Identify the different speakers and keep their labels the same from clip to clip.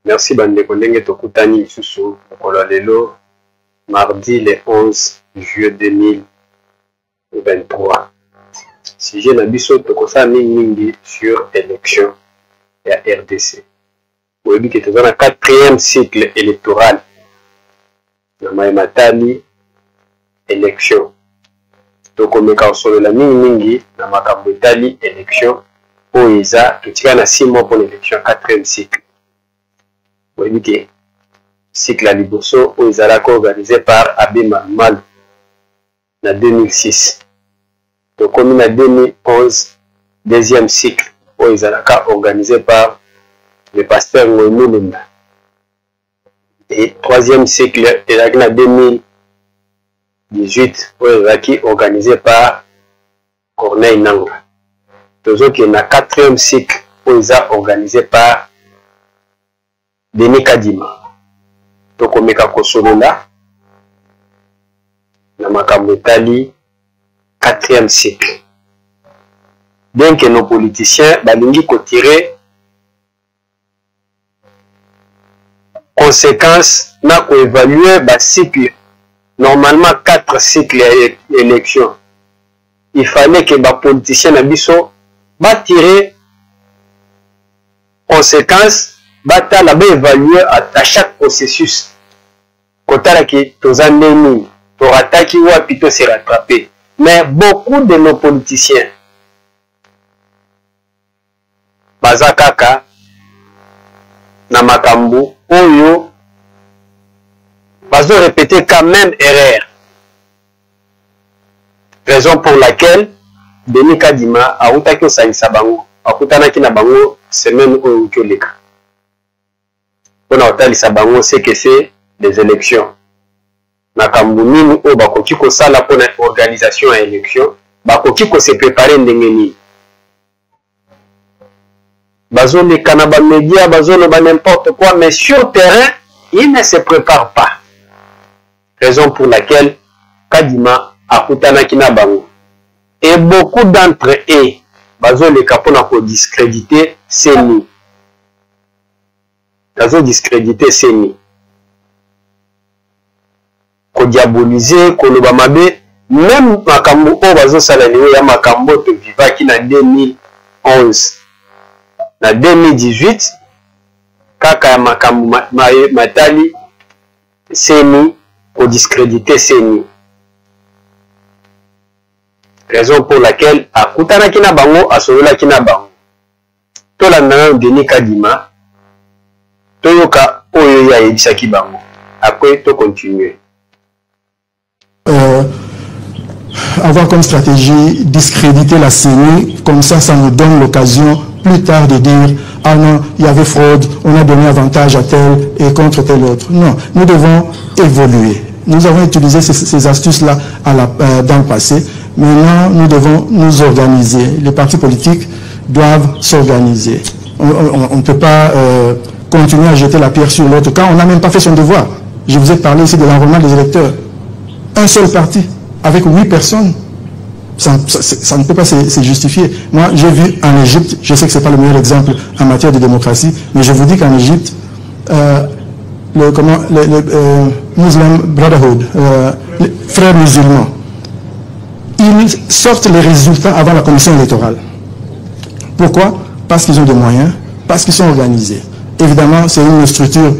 Speaker 1: Merci bandeko ndenge tokutani lisusu mokolo lelo mardi le 11 juillet 2023. Sujet na biso tokosala mingi sur élection ya RDC. Oyebi ke toza na 4e cycle électoral na Matali élection. Tokomeka osolola mingi na makambo etali élection oyo eza totika na 6 mois pour l'élection 4e cycle. Oyebi ke cycle ya liboso oyo ezalaka organisé par Abbé Malumalu na 2006. Tokomi na 2011 deuxième cycle oyo ezalaka organisé par le pasteur Ngoï Lumba. Et troisième cycle ezalaki na 2018 oyo ezalaki organisé par Corneille Nangaa. Tozoki na 4e cycle oyo eza organisé par Denis Kadima. Tokomeka kosolola na makambo etali 4e cycle. Bien que nos politiciens balingi kotirer conséquences na koévaluer ba cycle normalement 4 cycles d'élection. Il fallait que ba politiciens na biso ba tirer conséquences batala ba évaluer à chaque processus. Kotala ki tozandeni to rataki wapi to se rattraper. Mais beaucoup de nos politiciens bazakaka na makambo oyo bazo répéter quand même erreur. Raison pour laquelle Denis Kadima a utaki osalisa bango akutanaki na bango semaine oyo ukioleka. Pona otalisa bango c'est que c'est des élections. Makambo nini oyo bakoki kosala pona organisation ya élection bakoki ko se préparer ndenge nini. Bazoleka na ba médias bazoloba n'importe quoi, mais sur terrain ils ne se préparent pas. Raison pour laquelle Kadima akutanaki na bango. Et beaucoup d'entre eux bazoleka pona ko discréditer Seni. Bazo discréditer Seni. Ko diaboliser, ko loba mabe, même makambo o bazo sala niwe ya makambo to vivaki na 2011. Na 2018 kaka ya makambo matali Seni ko discréditer Seni. Raison pour laquelle akutanaki na bango asololaki na bango. Tolanda Denis Kadima toyoka oyo ya yebisaki bango. Après to continuer.
Speaker 2: Avoir comme stratégie discréditer la CENI, comme ça nous donne l'occasion plus tard de dire ah non, il y avait fraude, on a donné avantage à tel et contre tel autre. Non, nous devons évoluer. Nous avons utilisé ces astuces-là dans le passé. Maintenant, nous devons nous organiser. Les partis politiques doivent s'organiser. On ne peut pas continuer à jeter la pierre sur l'autre quand on n'a même pas fait son devoir. Je vous ai parlé ici de l'enrôlement des électeurs. Un seul parti, avec 8 personnes, ça ne peut pas se justifier. Moi, j'ai vu en Égypte, je sais que ce n'est pas le meilleur exemple en matière de démocratie, mais je vous dis qu'en Égypte, le Muslim Brotherhood, les frères musulmans, ils sortent les résultats avant la commission électorale. Pourquoi? Parce qu'ils ont des moyens, parce qu'ils sont organisés. Évidemment, c'est une structure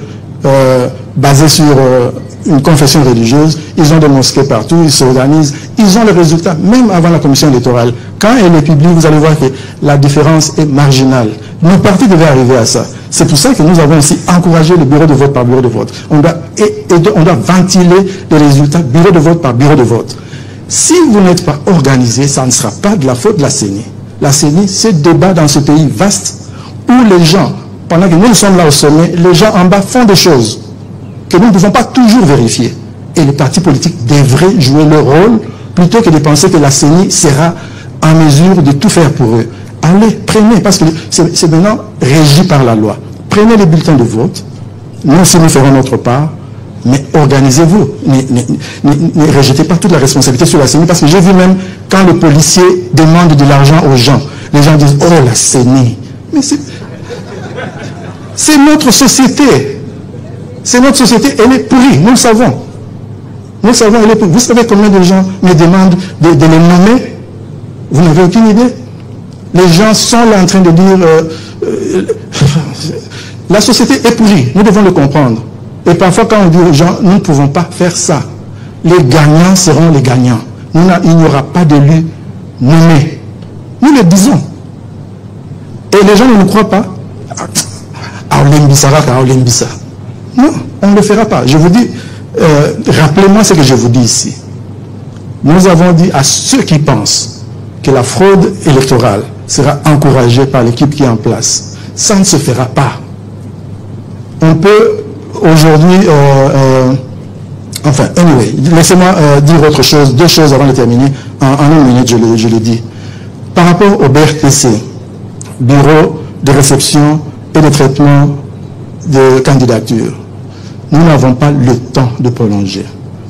Speaker 2: basée sur une confession religieuse, ils ont des mosquées partout, ils s'organisent, ils ont les résultats, même avant la commission électorale. Quand elle est publique, vous allez voir que la différence est marginale. Nos partis devaient arriver à ça. C'est pour ça que nous avons aussi encouragé le bureau de vote par bureau de vote. On doit ventiler les résultats bureau de vote par bureau de vote. Si vous n'êtes pas organisé, ça ne sera pas de la faute de la CENI. La CENI, c'est débat dans ce pays vaste où les gens, pendant que nous sommes là au sommet, les gens en bas font des choses que nous ne pouvons pas toujours vérifier. Et les partis politiques devraient jouer leur rôle plutôt que de penser que la CENI sera en mesure de tout faire pour eux. Allez, prenez, parce que c'est maintenant régi par la loi. Prenez les bulletins de vote, nous aussi nous ferons notre part, mais organisez-vous. Ne rejetez pas toute la responsabilité sur la CENI, parce que j'ai vu même quand le policier demande de l'argent aux gens, les gens disent « Oh, la CENI !» Mais c'est... C'est notre société. C'est notre société, elle est pourrie, nous le savons. Nous le savons, elle est pourrie. Vous savez combien de gens me demandent de les nommer? Vous n'avez aucune idée. Les gens sont là en train de dire la société est pourrie, nous devons le comprendre. Et parfois quand on dit aux gens, nous ne pouvons pas faire ça. Les gagnants seront les gagnants. Il n'y aura pas d'élus nommés. Nous le disons. Et les gens ne nous croient pas. Non, on ne le fera pas. Je vous dis, rappelez-moi ce que je vous dis ici. Nous avons dit à ceux qui pensent que la fraude électorale sera encouragée par l'équipe qui est en place. Ça ne se fera pas. On peut aujourd'hui... enfin, anyway, laissez-moi dire autre chose, deux choses avant de terminer. En une minute, je le dis. Par rapport au BRTC, Bureau de réception et de traitement de candidature, nous n'avons pas le temps de prolonger.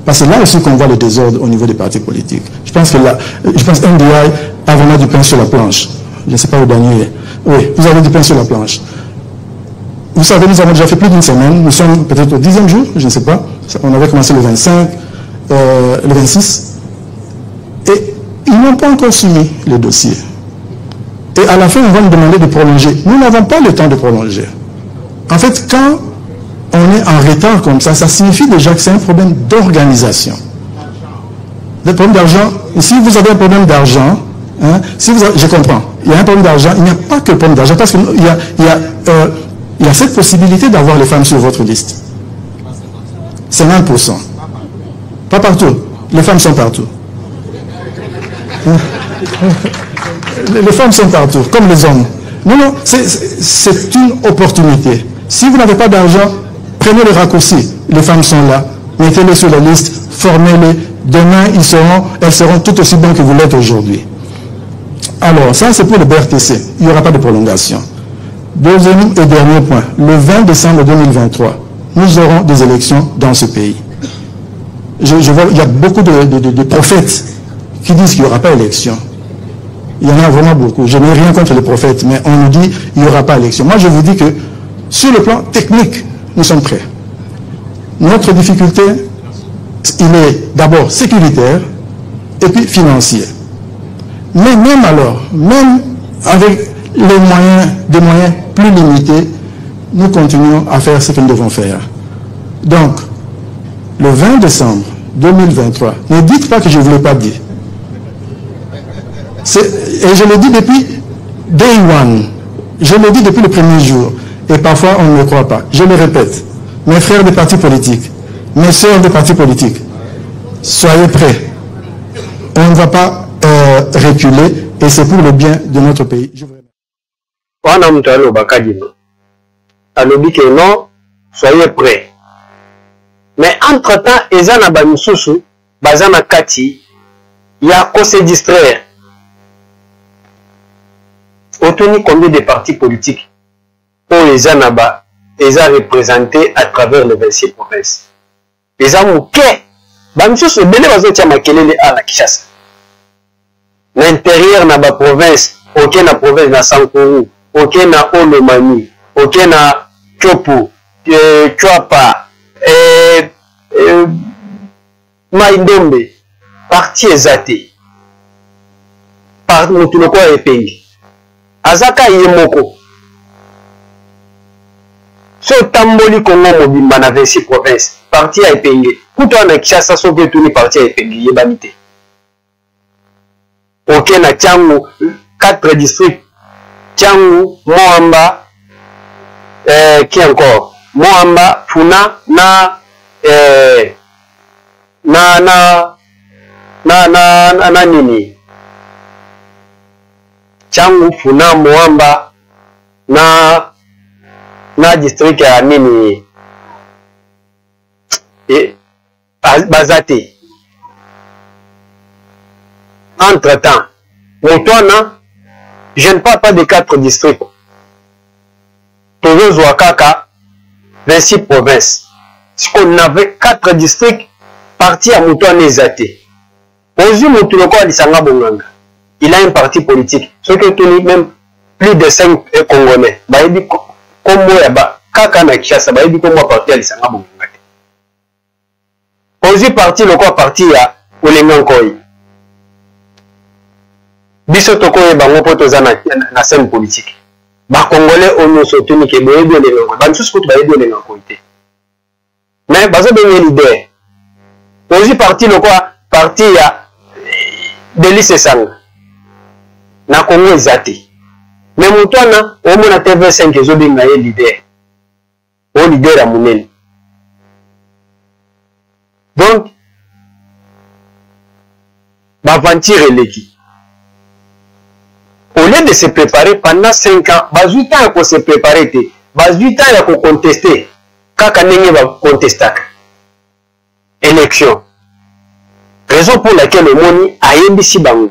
Speaker 2: Parce que là aussi qu'on voit le désordre au niveau des partis politiques. Je pense que NDI a vraiment du pain sur la planche. Je ne sais pas où Daniel est. Oui, vous avez du pain sur la planche. Vous savez, nous avons déjà fait plus d'une semaine. Nous sommes peut-être au 10e jour, je ne sais pas. On avait commencé le 25, le 26. Et ils n'ont pas encore soumis le dossier. Et à la fin, on va nous demander de prolonger. Nous n'avons pas le temps de prolonger. En fait, quand on est en retard comme ça, ça signifie déjà que c'est un problème d'organisation. Le problème d'argent, si vous avez un problème d'argent, hein, je comprends, il y a un problème d'argent, il n'y a pas que le problème d'argent, parce qu'il y a cette possibilité d'avoir les femmes sur votre liste. 50%. Pas partout. Les femmes sont partout. Les femmes sont partout, comme les hommes. Non, non, c'est une opportunité. Si vous n'avez pas d'argent, prenez le raccourci. Les femmes sont là. Mettez-les sur la liste, formez-les. Demain, elles seront tout aussi bonnes que vous l'êtes aujourd'hui. Alors, ça, c'est pour le BRTC. Il n'y aura pas de prolongation. Deuxième et dernier point. Le 20 décembre 2023, nous aurons des élections dans ce pays. Je vois, il y a beaucoup de prophètes qui disent qu'il n'y aura pas d'élection. Il y en a vraiment beaucoup. Je n'ai rien contre les prophètes, mais on nous dit qu'il n'y aura pas d'élection. Moi, je vous dis que sur le plan technique, nous sommes prêts. Notre difficulté, il est d'abord sécuritaire et puis financier. Mais même alors, même avec des moyens plus limités, nous continuons à faire ce que nous devons faire. Donc, le 20 décembre 2023, ne dites pas que je ne vous l'ai pas dit. Et je le dis depuis day one. Je le dis depuis le premier jour. Et parfois, on ne me croit pas. Je le répète. Mes frères des partis politiques, mes sœurs des partis politiques, soyez prêts. On ne va pas reculer et c'est pour le bien de notre pays. Je vous
Speaker 1: remercie. Soyez prêts. Mais entre-temps, Ezana Bamisusu, Bazana Kati, il y a qu'à se distraire. Autant combien de partis politiques pour Ezana Ba, Eza représenté à travers les 26 provinces. Eza Mouké, Bamisusu, Bele Bazotia Makelele à la Kishasa. L'intérieur na ba province, ok na province na Sankuru, ok na Olomani, ok na Chopu, Chouapa, Maïdombe, parti ezate, par Moutuloko et Pengi. Azaka Yemoko. So Tamboli Kongo Mobimba na 26 provinces, parti à Epenge. Koutou na Kishasa so ke tourni parti à Epenge, Yebanite. Ok na Tchangu, 4 districts. Tchangu, Moamba, qui encore? Moamba, Funa, na nini? Tchangu, Funa, Moamba, na district ya nini? Et Bazate. Entre-temps, Moutouana, je ne parle pas de 4 districts. Tozo Zouakaka, 26 provinces. Si on avait 4 districts, parti à Moutouana Ezate. Ozu Moutouoko Alisanga Bonganga. Il a un parti politique. Ce qui est même plus de 5 Congolais. Baïdi Kombo Yaba. kaka na Kinshasa bayebi ko moi parti ya lisanga bongonga te ozwi parti lokwa parti ya olenga nkoi biso tokoyeba bango mpo toza na scène politique bakongolais oyo nyonso otuni ke boyebi olenga nkoi bamisusu kutu bayebi olenga nkoi te mais bazobenge leader ozwi parti lokwa parti ya Delis Esanga na Congo eza te mais moto wana omona TV5 ezobenga ye leader o leader ya monene donc baventure eleki au lieu de se préparer pendant 5 ans bazwi temps ya se préparer te bazwi temps ya kocontester kaka ndenge bacontestaka élection raison pour laquelle omoni ayembisi bango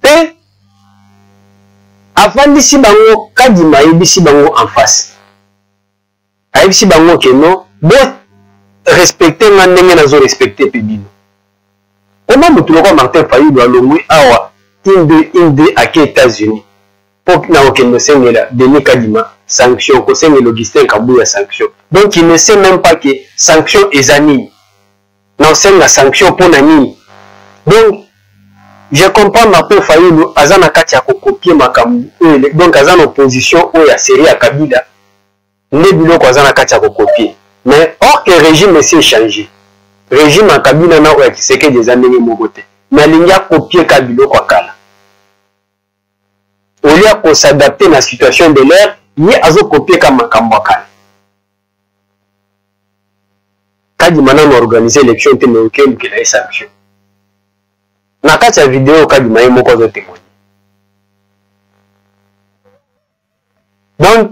Speaker 1: pe afandisi bango Kadima ayebisi bango en face ayebisi bango ke non bo respecter nga ndenge nazo respecter pe bino oma mutu lokwa Martin Fayulu alongwi awa inde ake États-Unis po na okende sengela Denis Kadima sanction ko sengela Augustin Kabuya sanction donc il ne sait même pas que sanction ezani na senga sanction pour nani donc je comprends Martin Fayulu azana kati ya kokopier makambo donc azana opposition oyo ya série ya Kabila ne biloko azana kati ya kokopier mais or que régime s'est changé régime ya Kabila na oyo kiseke des années moko te mais linga copier Kabila kwa kala au lieu de s'adapter na situation de l'air ni azo copier kama makambo akala Kadima na organiser élection te mais aucun qui la sanction na kati ya vidéo Kadima ye moko zo témoigner donc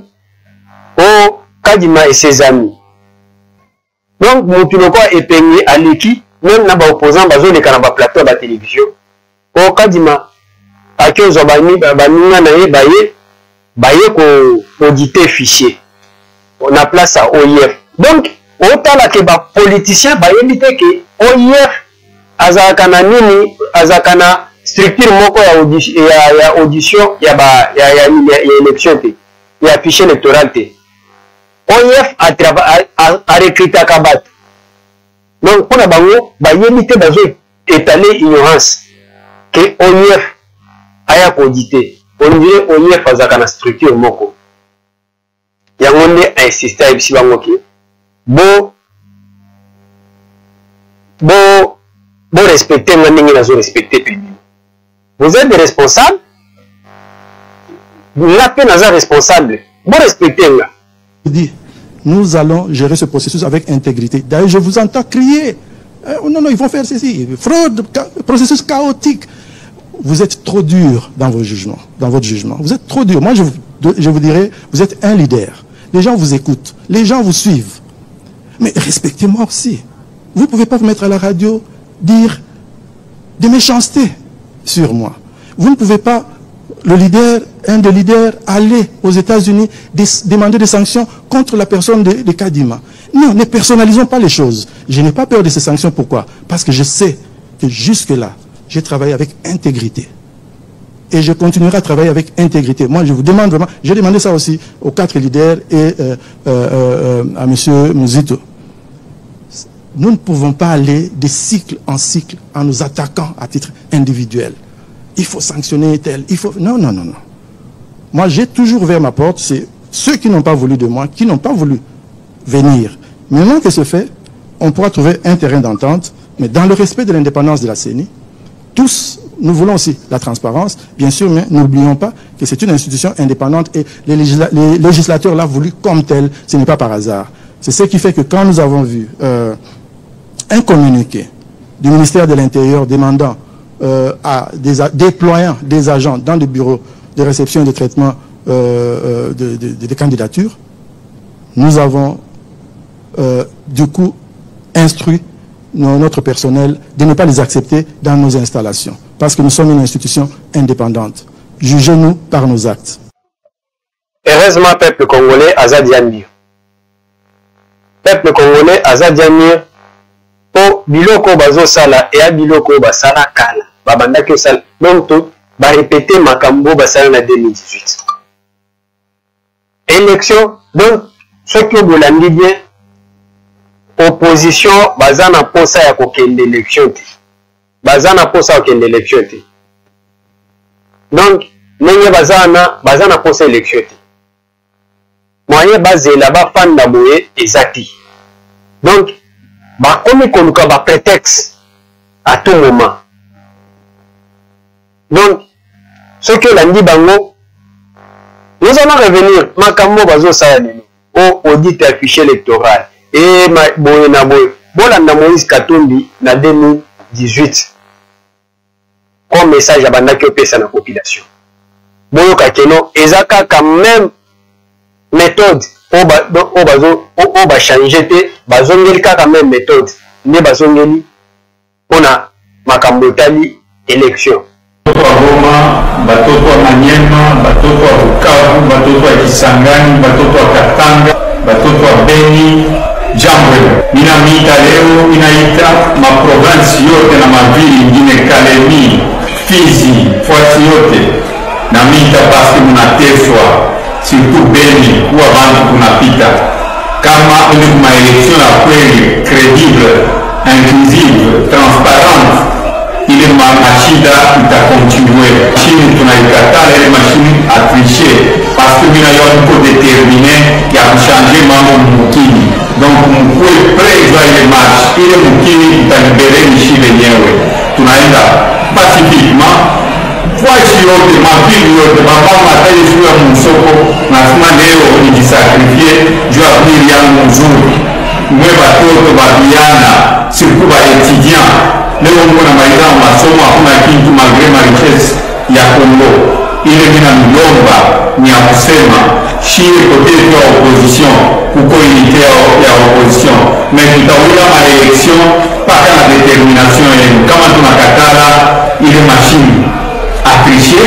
Speaker 1: oh Kadima et ses amis donc mutu loko epengé aleki même na ba opposant bazo leka na ba plateau ba télévision oh Kadima akozo baninga na ye baye ko auditer fichier on a place à OIF donc otala ke ba politicien bayebi te ke OIF azalaka na nini azalaka na structure moko ya audition ya élection te ya fichier électoral te OIF a recrutaka bato donc mpona bango bayebi te bazo étaler ignorance ke OIF aya koauditer on dirait OIF azalaka na structure moko yango nde ainsiste ayebisi bango ke bo respecter nga ndenge nazo respecter pe vous êtes des responsables la peine naza responsable bo respecter nga
Speaker 2: nous allons gérer ce processus avec intégrité. D'ailleurs je vous entends crier non ils vont faire ceci fraude processus chaotique. Vous êtes trop dur dans vos jugements, dans votre jugement. Vous êtes trop dur. Moi, je vous dirais, vous êtes un leader. Les gens vous écoutent. Les gens vous suivent. Mais respectez-moi aussi. Vous ne pouvez pas vous mettre à la radio, dire des méchancetés sur moi. Vous ne pouvez pas, un des leaders, aller aux États-Unis demander des sanctions contre la personne de Kadima. Non, ne personnalisons pas les choses. Je n'ai pas peur de ces sanctions. Pourquoi? Parce que je sais que jusque-là, j'ai travaillé avec intégrité. Et je continuerai à travailler avec intégrité. Moi, je vous demande vraiment, j'ai demandé ça aussi aux 4 leaders et à M. Mouzito. Nous ne pouvons pas aller de cycle en cycle en nous attaquant à titre individuel. Il faut sanctionner tel, il faut... Non, non, non, non. Moi, j'ai toujours ouvert ma porte. C'est ceux qui n'ont pas voulu de moi, qui n'ont pas voulu venir. Maintenant que c'est fait, on pourra trouver un terrain d'entente, mais dans le respect de l'indépendance de la CENI. Tous, nous voulons aussi la transparence, bien sûr, mais n'oublions pas que c'est une institution indépendante et les législateurs l'ont voulu comme tel, ce n'est pas par hasard. C'est ce qui fait que quand nous avons vu un communiqué du ministère de l'Intérieur demandant déployant des agents dans des bureaux de réception et de traitement des candidatures, nous avons du coup instruit notre personnel de ne pas les accepter dans nos installations. Parce que nous sommes une institution indépendante. Jugez-nous par nos actes.
Speaker 1: Heureusement, peuple congolais, Azadianir. Peuple congolais, Azadianir, pour biloko bazo sala et à biloko basala kala. Babanda que sala. Donc, tout, va répéter Makambo basala en 2018. élection. Donc, ceux qui ont de bien, opposition, bazana posa ya kokende élection. Bazana posa ya kokende élection. Donc, nenge bazana posa élection. Moyen bazela ba fan na boye ezati. Donc, bakomi koluka ba prétexte à tout moment. Donc, ceux qui ont dit bango, nous allons revenir. Makambo bazo sayani au audit affiché électoral et boye na boye. Bolanda Moïse Katumbi na 2018. Comme message à bandaki opesa na population. Boyo kakeno ezaka quand même méthode o ba changer te bazongeli kaka même méthode ne bazongeli pona makambo tali élection.
Speaker 3: Goma, batoto wa Manyema, batoto wa Bukavu, batoto wa Kisangani, batoto wa Katanga, batoto wa Beni, Jambwe. Ninaita leo, inaita maprovinsi yote na mavili ingine Kalemi, Fizi, Fuati yote. Na mita basi munateswa, surtout Beni, kuwa bantu kunapita. Kama ile maelection ya kweli, credible, inclusive, transparente, ile mashida itakontinue. Mashini tunaikatala ile mashini atriche parce que mina yo niko déterminé ya kuchanger mambo mukini. Donc mkue prezo ile marche ile mukini italibere mishi wenyewe. Tunaenda pacifiquement fwashi yote mapili yote mabama ataje juu ya msoko na sima leo nijisakrifie juu ya pili yangu mzuri. Mwe batoto babiana surtout ba étudiants leo mwana maiza masomo hakuna kitu malgré ma richesse ya Kongo. Ile mina mlomba ni ya kusema shire kote ya opposition kuko unité ya opposition mais tutawila ma élection paka na détermination yenu. Kama tunakatala ile machine atriche,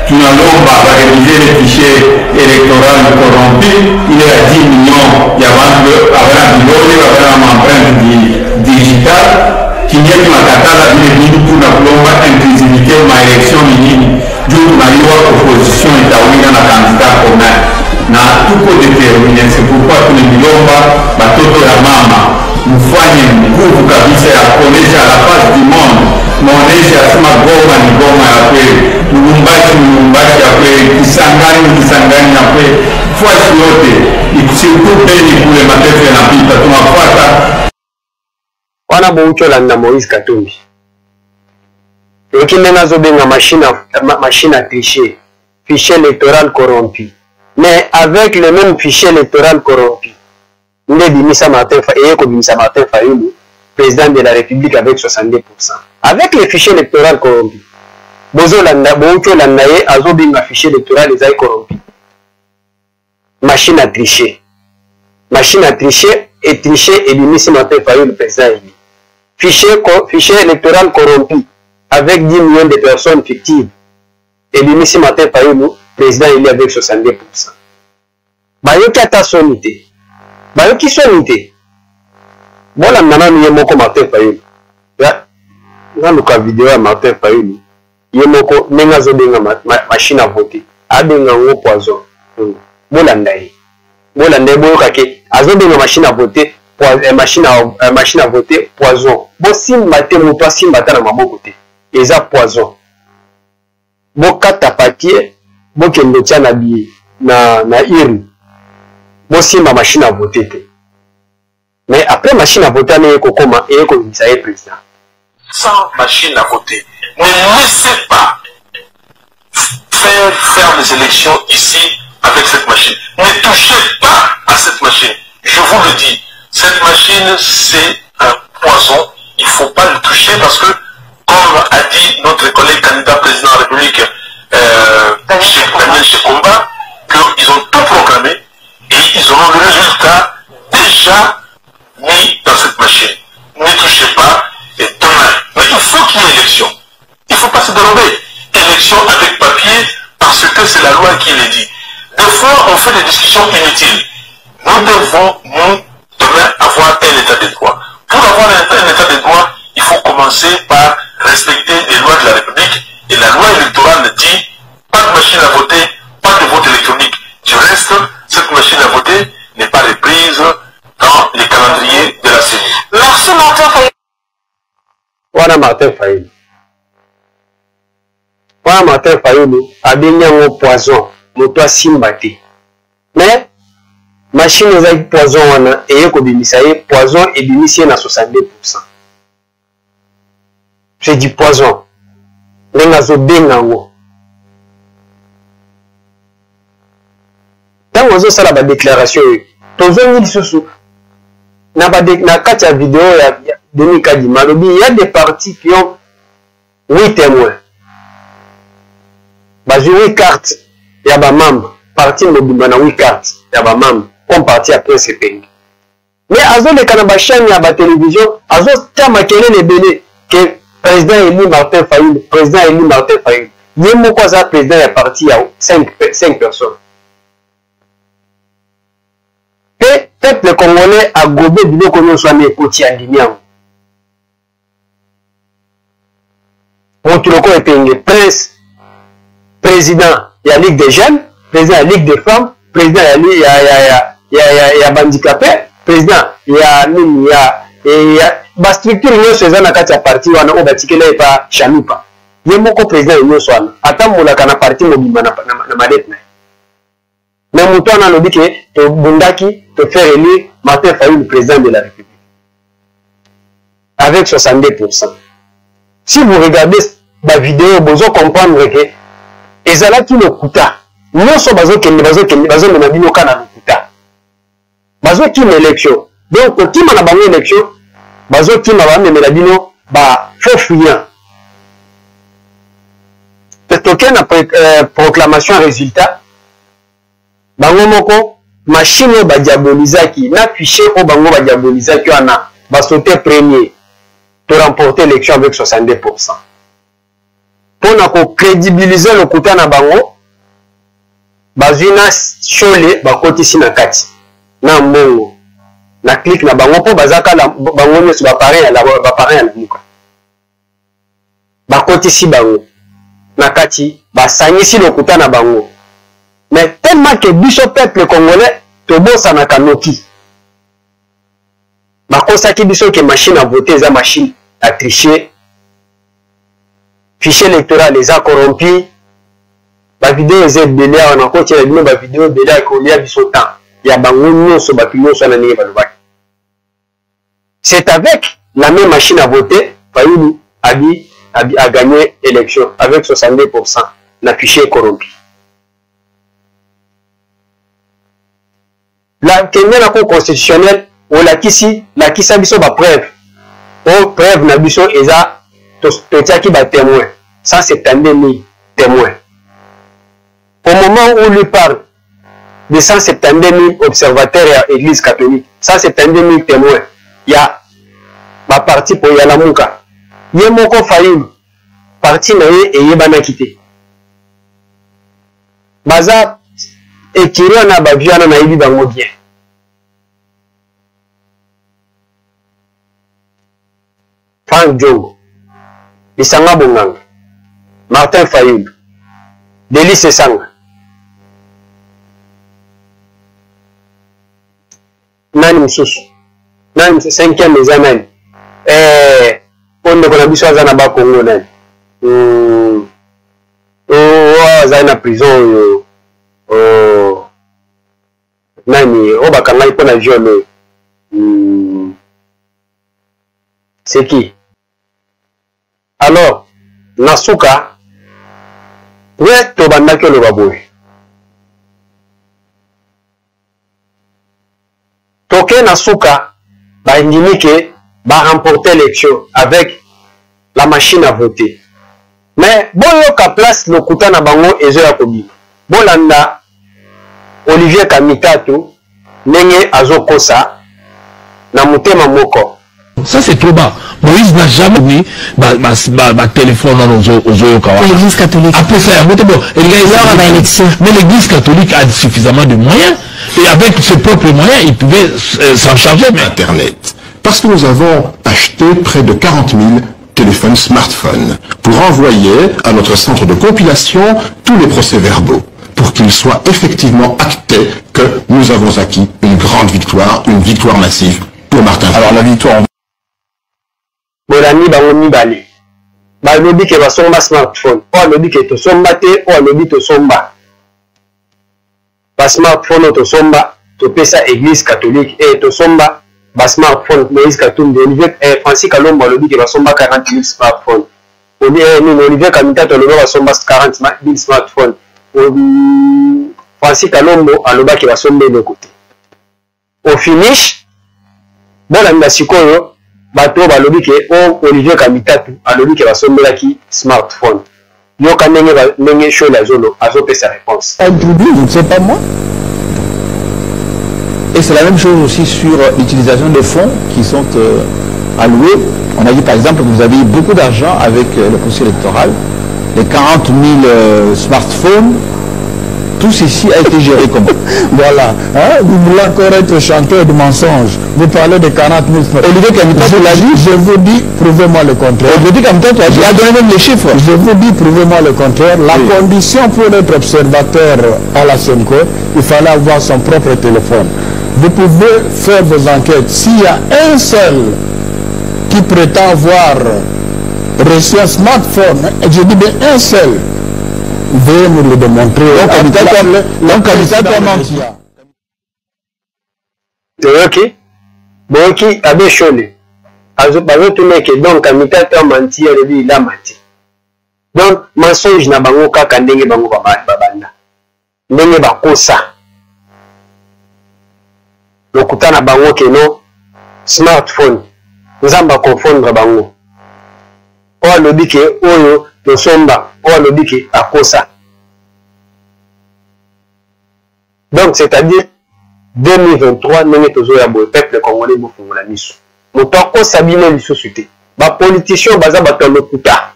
Speaker 3: tunalomba barevize le fichier électoral corrompu. Il y a 10 millions ya bantu abana bilole abana empreinte digitale kinyeti makatala vile vitu kuna kulomba inclusivité ma élection nini juu tunaliwa opposition itawina na candidat commun na tuko déterminé. C'est pourquoi tunamilomba batoto ya mama mfanye nguvu kabisa ya kuonesha la face du monde, muoneshe asema Goma ni Goma ya kweli, Lubumbashi ni Lubumbashi ya kweli, Kisangani ni Kisangani ya kweli, fuasi yote surtout Beni kule mateso yanapita tunafuata.
Speaker 1: Wana bouchola na Moïse Katumbi. Yokinde nazo benga machine à tricher, fichier électoral corrompu. Mais avec le même fichier électoral corrompu, Bimisa Martin Fayulu, président de la République avec 62%. Avec le fichier électoral corrompu, Bouchola azo benga fichier électoral les corrompu. Machine à tricher. Machine à tricher et tricher et Bimisa Martin Fayulu, président. Fichier électoral corrompu avec 10 millions de personnes fictives. Et Bimisi Martin Fayulu, président, il est avec 62%. Bayoki ata sonité. Bayoki sonité. Bon, la nana ni yemoko Martin Fayulu. Dans le vidéo à Martin Fayulu, yemoko nenga zo benga machine à voter. Abenga ngo poison. Bolandaye. Bolandaye boyoka ke azo benga machine à voter. Machine à voter poison. Bon simba te moto simba ta na maboko te. Eza poison. Bo kata papier, bo kende tia na bi na urne. Bo simba machine à voter te. Mais après machine à voter na yeko koma et yeko bisa président.
Speaker 4: Sans machine à voter, ne laissez pas faire les élections ici avec cette machine. Ne touchez pas à cette machine. Je vous le dis. Cette machine, c'est un poison. Il ne faut pas le toucher parce que, comme a dit notre collègue candidat président de la République, Daniel Chekomba, qu'ils ont tout programmé et ils auront le résultat déjà mis dans cette machine. Ne touchez pas et demain. Mais il faut qu'il y ait élection. Il ne faut pas se dérober. Élection avec papier parce que c'est la loi qui le dit. Des fois, on fait des discussions inutiles. Nous devons, demain, avoir un état de droit. Pour avoir un état de droit, il faut commencer par respecter les lois de la République. Et la loi électorale dit pas de machine à voter, pas de vote électronique. Du reste, cette machine à voter n'est pas reprise dans les calendriers de la CENI.
Speaker 5: Merci Martin Fayulu.
Speaker 1: Wana Martin Fayulu. Wana Martin Fayulu a bien un poison, moto simbati. Mais machine ezaki poison wana eye kobimisa ye poison ebimisi na 62%. C'est du poison. Ndenge azobenga yango. Ntango ozosala badéclaration oyo tozongi lisusu na kati ya video ya Denis Kadima alobi il y a des partis qui ont 8 témoins. Bazwi 8 cartes ya bamambre. Parti mobimba na 8 cartes ya bamambre comme parti ya Prince Epenge. Mais azoleka na bachaîne ya batélévision azotia makelele ebele ke président élu Martin Fayulu, président élu Martin Fayulu. Ye moko aza président ya parti ya 5 personnes. Et peuple congolais a gobé biloko nyonso wana ekoti ya ndimi yango. Moto loko Epenge, Prince, président ya Ligue des jeunes, président ya Ligue des femmes, président ya bandicapé, président ya ba structure nyonso eza na kati ya parti wana oyo batikela ye pa Chalupa. Ye moko président ya nyonso wana atambolaka na parti mobimba na madete na ye. Mais moto wana alobi ke tobundaki faire élire Martin Fayulu président de la République avec 62%. Si vous regardez la vidéo, vous allez comprendre que ezalaki lokuta nyonso bazomema bino kana lokuta bazokima élection. Donc kokima na bango élection bazokima bamemela bino bafofuyant toke na proclamation résultat bango moko machine oyo badiabolizaki na fichier oyo bango badiabolizaki wana basaute premier to remporter l'élection avec 62%. Pona ko crédibiliser lokuta na bango bazwi na chole bakotisi na kati na mbongo na clique na bango po bazaka bango nyonso baparrain ya lamuka bakotisi bango na kati basangisi lokuta na bango. Mais tellement que biso peuple congolais tobosanaka noki bakosaki biso ke machine à voter eza machine à tricher, fichier électoral les a corrompus, ba vidéo eza ebele awa na kotiela bino ba vidéo ebele akolia biso temps ya bango nyonso bato nyonso na ndenge balobaki. C'est avec la même machine à voter Fayulu a gagné l'élection avec 62% na fichier corrompu. La Kenya na Cour constitutionnelle o la kisa biso ba preuve. O preuve na biso eza totiaki ba témoin 172 000 témoins. Au moment où on lui parle de 172 000 observateurs à l'église catholique, 172 000 témoins, il y a ma partie pour Yalamuka. Il y a mon Fayulu, parti naye et yebana quitté. Baza et Kiri na baviana na yebi bango bien. Frank Djongo, Isanga Bonganga, Martin Fayulu, Délice Sanga. Nani msusu. Nani msusu. 5e eza nani. Onde kona biso aza na ba Congo nani. Aza na prison nani. Bakanga ipo na viol. C'est qui? Alors, Nasuka, ouais, tobandaki oloba boye. Toke Nasuka, indimi que remporter l'élection avec la machine à voter. Mais bon yoka place lokuta na bango ezo ya kobi. Bolanda Olivier Kamikato nenge azokosa na mutema moko.
Speaker 6: Ça c'est trop bas. Moïse n'a jamais mis ma téléphone aux Oyokawa.
Speaker 5: L'église catholique.
Speaker 6: Après ça, mais l'église catholique a suffisamment de moyens. Et avec ses propres moyens, il pouvait s'en charger.
Speaker 7: Internet. Parce que nous avons acheté près de 40 000 téléphones smartphones pour envoyer à notre centre de compilation tous les procès-verbaux. pour qu'il soit effectivement acté que nous avons acquis une grande victoire, une victoire massive pour Martin. Alors la victoire...
Speaker 1: Bolani bango mibale. Balobi ke basomba smartphone. O alobi ke tosomba te, o alobi tosomba. Ba smartphone tosomba, topesa église catholique et tosomba ba smartphone Moïse Katumbi Olivier Francis Kalombo alobi ke basomba 40 000 smartphone. Olivier Kamita toloba basomba 40 000 smartphone. Francis Kalombo aloba ke basomba de côté. Au finish, bolanda sikoyo bato balobi ke Olivier Kamitatu alobi ke basombelaki smartphone. Yo kanenge show la zolo azope sa réponse.
Speaker 5: Introduit, je ne sais pas moi. Et c'est la même chose aussi sur l'utilisation des fonds qui sont alloués. On a dit par exemple que vous avez eu beaucoup d'argent avec le processus électoral. Les 40 000 smartphones, tout ceci a été géré comment?
Speaker 2: Voilà. Hein? Vous voulez encore être chanteur de mensonges. Vous parlez de 40 000 smartphones.
Speaker 5: Olivier Kamita,
Speaker 2: je vous dis, prouvez-moi le contraire.
Speaker 5: Olivier Kamita, tu as donné même les chiffres.
Speaker 2: Je vous dis, prouvez-moi le contraire. La condition pour être observateur à la SENCO, il fallait avoir son propre téléphone. Vous pouvez faire vos enquêtes. S'il y a un seul qui prétend avoir reçu un smartphone, je dis bien un seul, veuillez nous le démontrer. Donc, Kamita doit mentir.
Speaker 1: Ok. Boki abe chole. Donc Kamita doit mentir, il a menti. Donc, mensonge na bango kaka ndenge bango babanda. Ndenge bakosa. Lokutana bango keno smartphone. Nzamba confondre bango. O alobi ke oyo tosomba, o alobi ke akosa. Donc c'est-à-dire 2023 ndenge tozoya boye peuple congolais bofungola miso. Moto akosa bino lisusu te. Ba politicien baza bato lokuta.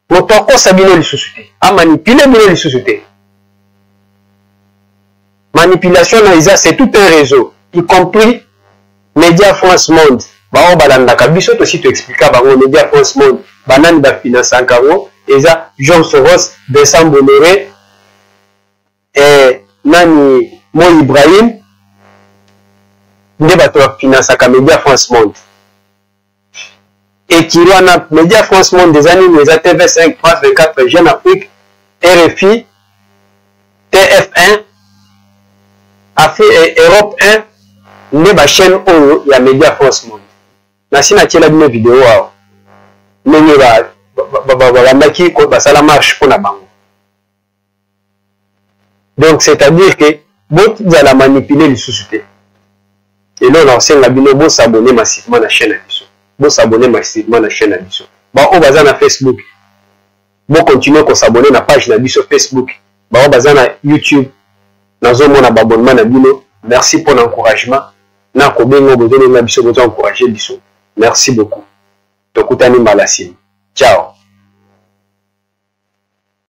Speaker 1: Moto akosa bino lisusu te. A manipuler bino lisusu te. Manipulation na c'est tout un réseau, y compris Média France Monde. Bao balandaka biso to si tu expliquer bango Média France Monde, banani ba finance ankango, eza Jean Soros, Vincent Bolloré et nani Mo Ibrahim nde bato ba finance ka Média France Monde. Et qui wana Média France Monde des années les TV5, France 24, Jeune Afrique, RFI, TF1 Europe 1 nde ba chaîne oyo ya Média France Monde. Nasi na tiela bino vidéo awa. Ndenge bandaki basala marche mpona bango. Donc c'est-à-dire que bozala manipuler lisusu te. Et là on osenga bino bosabone massivement na chaîne na biso. Bosabone massivement na chaîne na biso. Ba o baza na Facebook. Bo continuer ko s'abonner na page na biso Facebook. Ba o baza na YouTube. Nazomona babonnement na bino. Merci pour l'encouragement. Na ko bengo besoin na biso besoin encourager biso. Merci beaucoup. Tokutani malasim. Ciao.